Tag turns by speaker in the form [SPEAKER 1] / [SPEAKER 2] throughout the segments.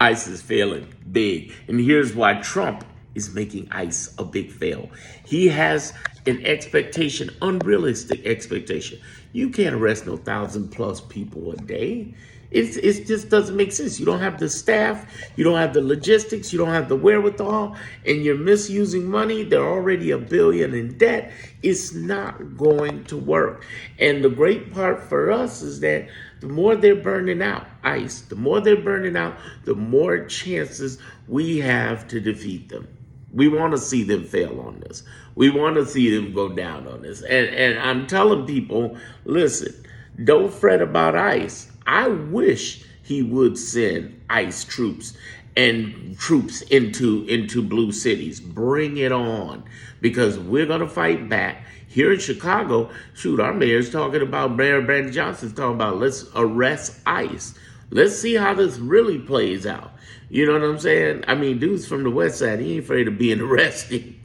[SPEAKER 1] ICE is failing big. And here's why Trump is making ICE a big fail. He has an expectation, unrealistic expectation. You can't arrest no 1,000+ people a day. It just doesn't make sense. You don't have the staff, you don't have the logistics, you don't have the wherewithal, and you're misusing money. They're already $1 billion in debt. It's not going to work. And the great part for us is that the more they're burning out, ICE, the more they're burning out, the more chances we have to defeat them. We want to see them fail on this. We want to see them go down on this. And I'm telling people, listen, don't fret about ICE. I wish he would send ICE troops into blue cities. Bring it on, because we're going to fight back. Here in Chicago, shoot, our mayor's talking about, Mayor Brandon Johnson's talking about, let's arrest ICE. Let's see how this really plays out. You know what I'm saying? I mean, dudes from the West Side, he ain't afraid of being arrested.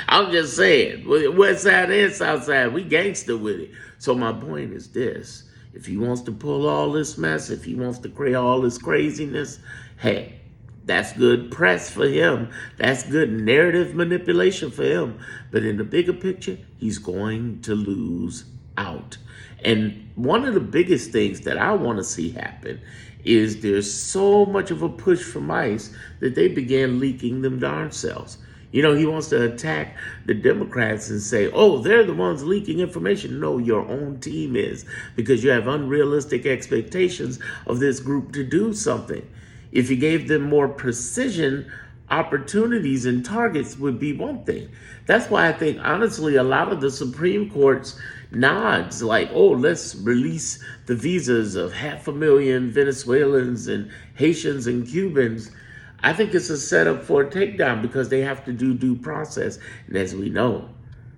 [SPEAKER 1] I'm just saying, West Side and South Side, we gangster with it. So my point is this. If he wants to pull all this mess, if he wants to create all this craziness, hey, that's good press for him. That's good narrative manipulation for him. But in the bigger picture, he's going to lose out. And one of the biggest things that I want to see happen is there's so much of a push from ICE that they began leaking them darn selves. You know, he wants to attack the Democrats and say, oh, they're the ones leaking information. No, your own team is, because you have unrealistic expectations of this group to do something. If you gave them more precision, opportunities and targets would be one thing. That's why I think, honestly, a lot of the Supreme Court's nods, like, oh, let's release the visas of 500,000 Venezuelans and Haitians and Cubans, I think it's a setup for a takedown, because they have to do due process. And as we know,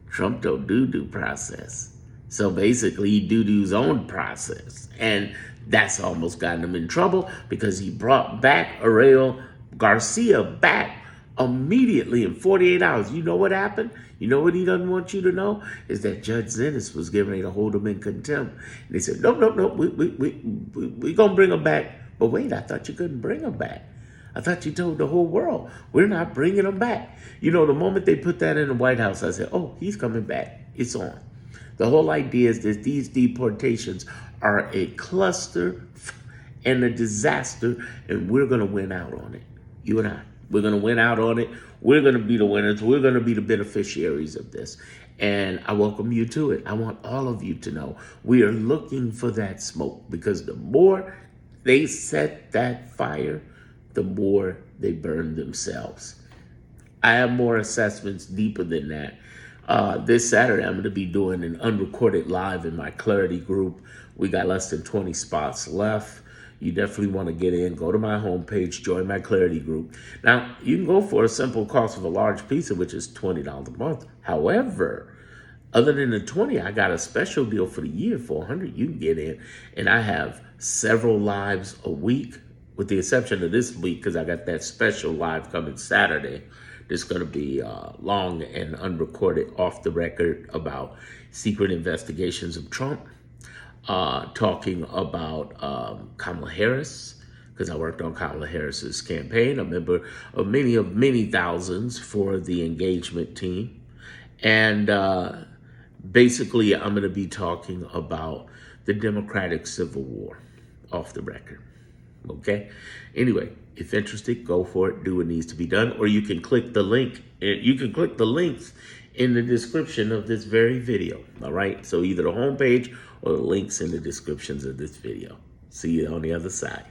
[SPEAKER 1] Trump don't do due process. So basically, he do-do's own process. And that's almost gotten him in trouble, because he brought back Ariel Garcia back immediately in 48 hours. You know what happened? You know what he doesn't want you to know? Is that Judge Zennis was getting ready to hold him in contempt. And they said, nope, we going to bring him back. But wait, I thought you couldn't bring him back. I thought you told the whole world, we're not bringing him back. You know, the moment they put that in the White House, I said, oh, he's coming back. It's on. The whole idea is that these deportations are a cluster and a disaster, and we're going to win out on it. You and I. We're going to win out on it. We're going to be the winners. We're going to be the beneficiaries of this. And I welcome you to it. I want all of you to know we are looking for that smoke, because the more they set that fire, the more they burn themselves. I have more assessments deeper than that. This Saturday, I'm going to be doing an unrecorded live in my Clarity group. We got less than 20 spots left. You definitely want to get in. Go to my homepage, join my Clarity group. Now, you can go for a simple cost of a large pizza, which is $20 a month. However, other than the 20, I got a special deal for the year for 100. You can get in, and I have several lives a week, with the exception of this week, because I got that special live coming Saturday. There's going to be long and unrecorded, off the record, about secret investigations of Trump, talking about Kamala Harris, because I worked on Kamala Harris's campaign, a member of many thousands for the engagement team. And basically, I'm going to be talking about the Democratic Civil War, off the record. Okay. Anyway, if interested, go for it. Do what needs to be done. Or you can click the link. You can click the links in the description of this very video. All right. So either the homepage or the links in the descriptions of this video. See you on the other side.